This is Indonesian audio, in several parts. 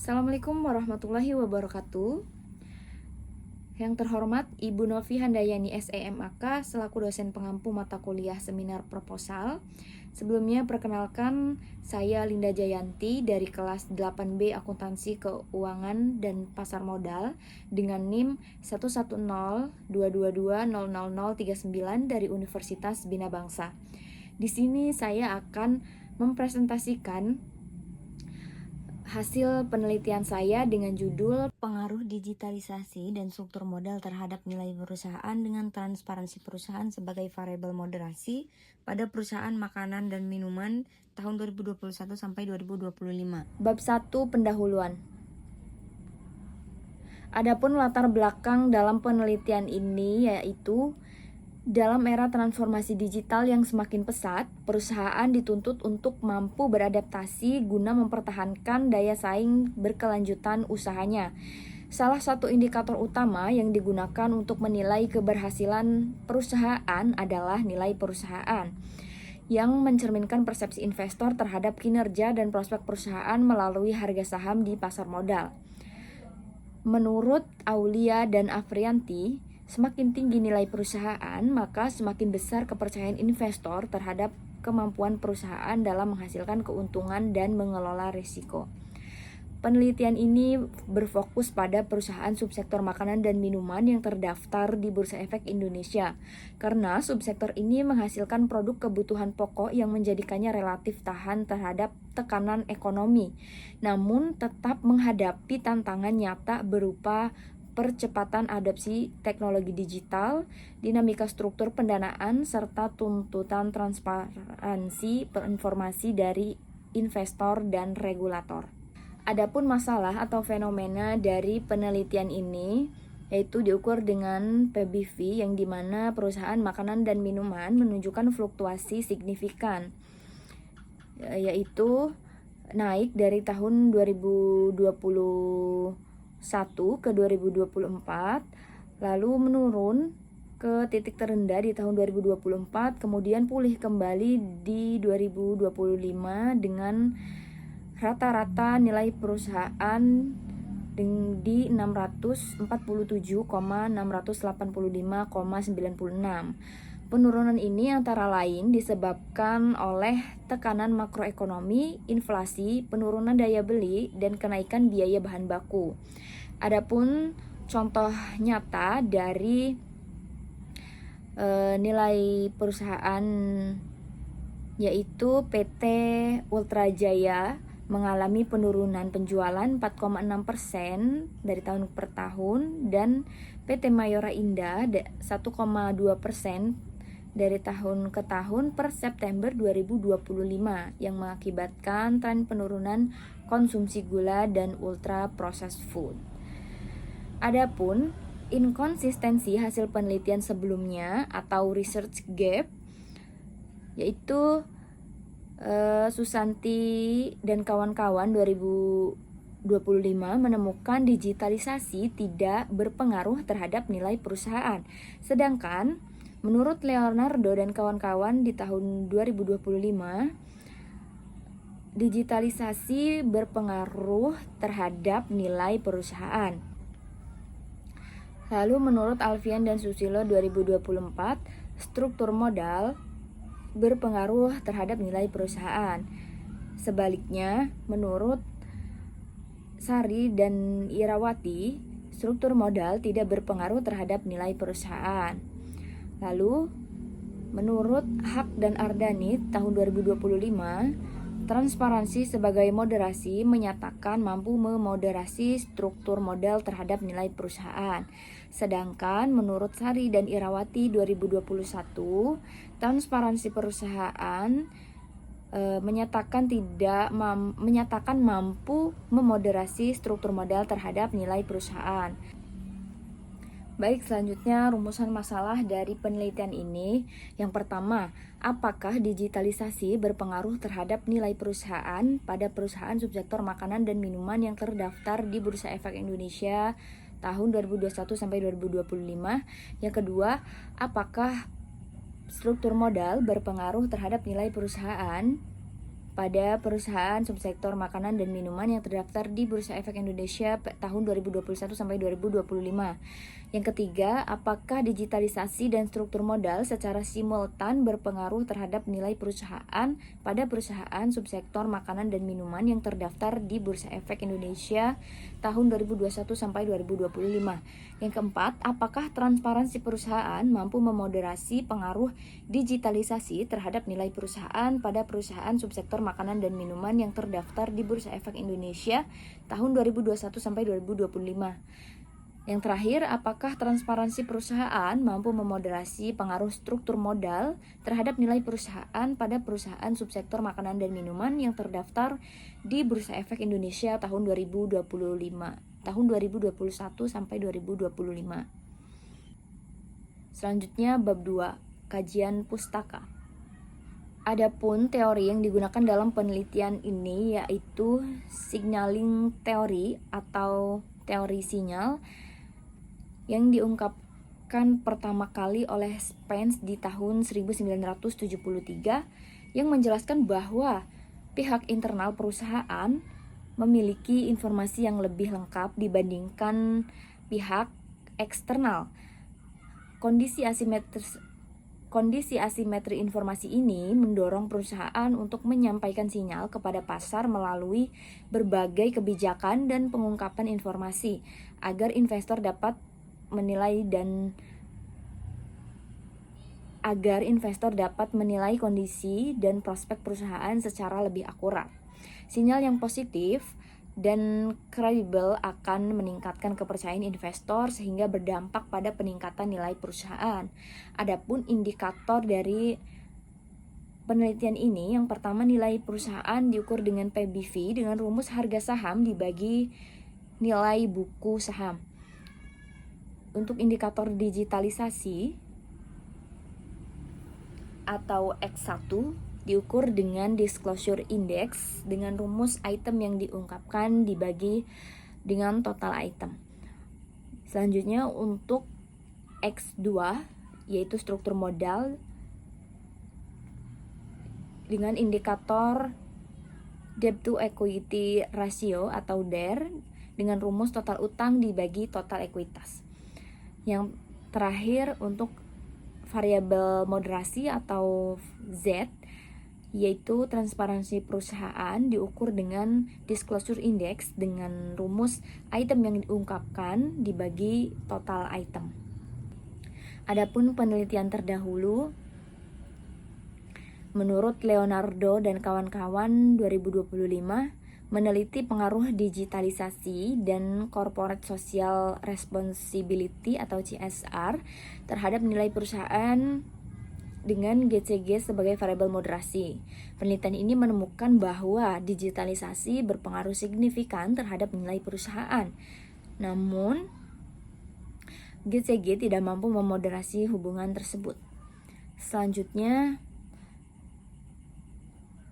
Assalamualaikum warahmatullahi wabarakatuh. Yang terhormat Ibu Novi Handayani SEMAK selaku dosen pengampu mata kuliah seminar proposal. Sebelumnya perkenalkan, saya Linda Jayanti dari kelas 8B Akuntansi Keuangan dan Pasar Modal dengan NIM 11022200039 dari Universitas Bina Bangsa. Di sini saya akan mempresentasikan hasil penelitian saya dengan judul Pengaruh Digitalisasi dan Struktur Modal Terhadap Nilai Perusahaan dengan Transparansi Perusahaan sebagai Variabel Moderasi pada Perusahaan Makanan dan Minuman tahun 2021 sampai 2025. Bab 1 Pendahuluan. Adapun latar belakang dalam penelitian ini yaitu dalam era transformasi digital yang semakin pesat, perusahaan dituntut untuk mampu beradaptasi guna mempertahankan daya saing berkelanjutan usahanya. Salah satu indikator utama yang digunakan untuk menilai keberhasilan perusahaan adalah nilai perusahaan, yang mencerminkan persepsi investor terhadap kinerja dan prospek perusahaan melalui harga saham di pasar modal. Menurut Aulia dan Afrianti, semakin tinggi nilai perusahaan, maka semakin besar kepercayaan investor terhadap kemampuan perusahaan dalam menghasilkan keuntungan dan mengelola risiko. Penelitian ini berfokus pada perusahaan subsektor makanan dan minuman yang terdaftar di Bursa Efek Indonesia, karena subsektor ini menghasilkan produk kebutuhan pokok yang menjadikannya relatif tahan terhadap tekanan ekonomi, namun tetap menghadapi tantangan nyata berupa percepatan adopsi teknologi digital, dinamika struktur pendanaan, serta tuntutan transparansi informasi dari investor dan regulator. Adapun masalah atau fenomena dari penelitian ini yaitu diukur dengan PBV yang dimana perusahaan makanan dan minuman menunjukkan fluktuasi signifikan, yaitu naik dari tahun 2021 ke 2024, lalu menurun ke titik terendah di tahun 2024, kemudian pulih kembali di 2025 dengan rata-rata nilai perusahaan di 647,685,96. Penurunan ini antara lain disebabkan oleh tekanan makroekonomi, inflasi, penurunan daya beli, dan kenaikan biaya bahan baku. Adapun contoh nyata dari nilai perusahaan yaitu PT Ultra Jaya mengalami penurunan penjualan 4,6% dari tahun per tahun, dan PT Mayora Indah 1,2% dari tahun ke tahun per September 2025 yang mengakibatkan tren penurunan konsumsi gula dan ultra processed food. Adapun inkonsistensi hasil penelitian sebelumnya atau research gap yaitu Susanti dan kawan-kawan 2025 menemukan digitalisasi tidak berpengaruh terhadap nilai perusahaan. Sedangkan menurut Leonardo dan kawan-kawan di tahun 2025, digitalisasi berpengaruh terhadap nilai perusahaan. Lalu menurut Alfian dan Susilo 2024, struktur modal berpengaruh terhadap nilai perusahaan. Sebaliknya, menurut Sari dan Irawati, struktur modal tidak berpengaruh terhadap nilai perusahaan. Lalu, menurut Hak dan Ardani tahun 2025, transparansi sebagai moderasi menyatakan mampu memoderasi struktur modal terhadap nilai perusahaan. Sedangkan menurut Sari dan Irawati 2021, transparansi perusahaan menyatakan mampu memoderasi struktur modal terhadap nilai perusahaan. Baik, selanjutnya rumusan masalah dari penelitian ini. Yang pertama, apakah digitalisasi berpengaruh terhadap nilai perusahaan pada perusahaan subsektor makanan dan minuman yang terdaftar di Bursa Efek Indonesia tahun 2021 sampai 2025? Yang kedua, apakah struktur modal berpengaruh terhadap nilai perusahaan pada perusahaan subsektor makanan dan minuman yang terdaftar di Bursa Efek Indonesia tahun 2021 sampai 2025. Yang ketiga, apakah digitalisasi dan struktur modal secara simultan berpengaruh terhadap nilai perusahaan pada perusahaan subsektor makanan dan minuman yang terdaftar di Bursa Efek Indonesia tahun 2021 sampai 2025. Yang keempat, apakah transparansi perusahaan mampu memoderasi pengaruh digitalisasi terhadap nilai perusahaan pada perusahaan subsektor makanan dan minuman yang terdaftar di Bursa Efek Indonesia tahun 2021 sampai 2025. Yang terakhir, apakah transparansi perusahaan mampu memoderasi pengaruh struktur modal terhadap nilai perusahaan pada perusahaan subsektor makanan dan minuman yang terdaftar di Bursa Efek Indonesia tahun 2021 sampai 2025. Selanjutnya bab 2, kajian pustaka. Adapun teori yang digunakan dalam penelitian ini yaitu signaling theory atau teori sinyal yang diungkapkan pertama kali oleh Spence di tahun 1973 yang menjelaskan bahwa pihak internal perusahaan memiliki informasi yang lebih lengkap dibandingkan pihak eksternal. Kondisi asimetri informasi ini mendorong perusahaan untuk menyampaikan sinyal kepada pasar melalui berbagai kebijakan dan pengungkapan informasi agar investor dapat menilai kondisi dan prospek perusahaan secara lebih akurat. Sinyal yang positif dan kredibel akan meningkatkan kepercayaan investor sehingga berdampak pada peningkatan nilai perusahaan. Adapun indikator dari penelitian ini, yang pertama nilai perusahaan diukur dengan PBV dengan rumus harga saham dibagi nilai buku saham. Untuk indikator digitalisasi atau X1 diukur dengan disclosure index dengan rumus item yang diungkapkan dibagi dengan total item. Selanjutnya untuk X2 yaitu struktur modal dengan indikator debt to equity ratio atau DER dengan rumus total utang dibagi total ekuitas. Yang terakhir untuk variabel moderasi atau Z yaitu transparansi perusahaan diukur dengan disclosure index dengan rumus item yang diungkapkan dibagi total item. Adapun penelitian terdahulu menurut Leonardo dan kawan-kawan 2025 meneliti pengaruh digitalisasi dan corporate social responsibility atau CSR terhadap nilai perusahaan dengan GCG sebagai variabel moderasi. Penelitian ini menemukan bahwa digitalisasi berpengaruh signifikan terhadap nilai perusahaan. Namun, GCG tidak mampu memoderasi hubungan tersebut. Selanjutnya,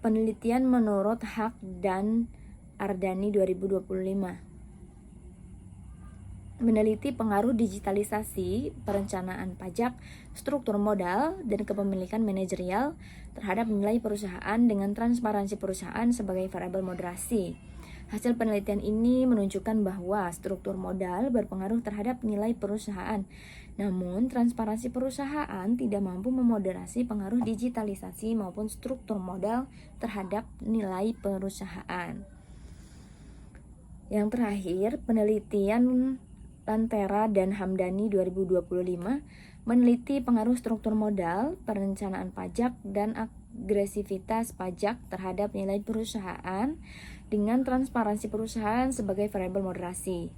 penelitian menurut Haq dan Ardani 2025 meneliti pengaruh digitalisasi, perencanaan pajak, struktur modal, dan kepemilikan manajerial terhadap nilai perusahaan dengan transparansi perusahaan sebagai variabel moderasi. Hasil penelitian ini menunjukkan bahwa struktur modal berpengaruh terhadap nilai perusahaan. Namun, transparansi perusahaan tidak mampu memoderasi pengaruh digitalisasi maupun struktur modal terhadap nilai perusahaan. Yang terakhir, penelitian Lantera dan Hamdani 2025 meneliti pengaruh struktur modal, perencanaan pajak, dan agresivitas pajak terhadap nilai perusahaan dengan transparansi perusahaan sebagai variabel moderasi.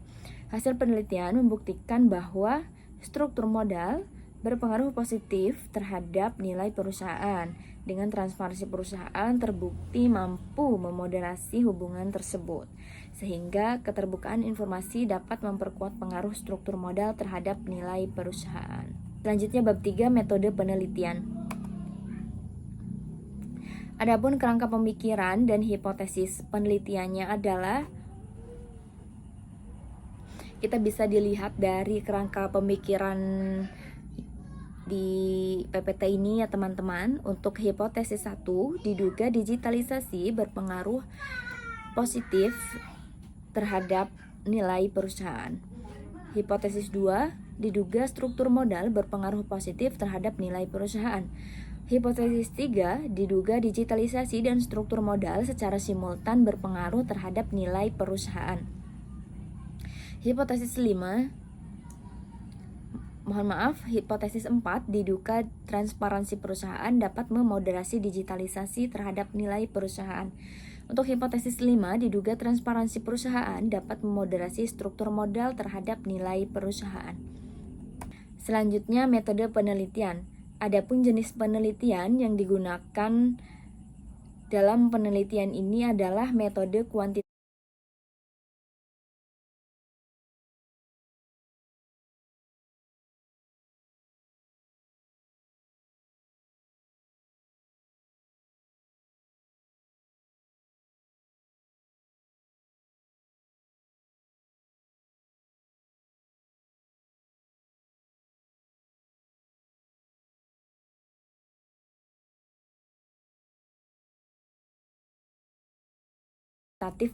Hasil penelitian membuktikan bahwa struktur modal berpengaruh positif terhadap nilai perusahaan. Dengan transparansi perusahaan terbukti mampu memoderasi hubungan tersebut, sehingga keterbukaan informasi dapat memperkuat pengaruh struktur modal terhadap nilai perusahaan. Selanjutnya bab 3, metode penelitian. Adapun kerangka pemikiran dan hipotesis penelitiannya adalah kita bisa dilihat dari kerangka pemikiran di PPT ini ya teman-teman. Untuk hipotesis 1, diduga digitalisasi berpengaruh positif terhadap nilai perusahaan. Hipotesis 2, diduga struktur modal berpengaruh positif terhadap nilai perusahaan. Hipotesis 3, diduga digitalisasi dan struktur modal secara simultan berpengaruh terhadap nilai perusahaan. Hipotesis 5, hipotesis 4, diduga transparansi perusahaan dapat memoderasi digitalisasi terhadap nilai perusahaan. Untuk hipotesis 5, diduga transparansi perusahaan dapat memoderasi struktur modal terhadap nilai perusahaan. Selanjutnya, metode penelitian. Adapun jenis penelitian yang digunakan dalam penelitian ini adalah metode kuantitatif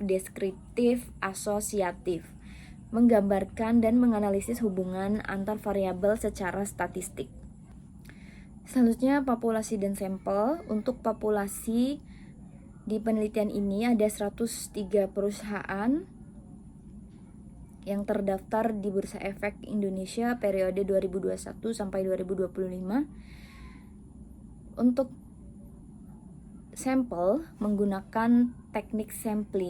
deskriptif asosiatif, menggambarkan dan menganalisis hubungan antar variabel secara statistik. Selanjutnya, populasi dan sampel. Untuk populasi di penelitian ini ada 103 perusahaan yang terdaftar di Bursa Efek Indonesia periode 2021 sampai 2025. Untuk sampel menggunakan teknik sampling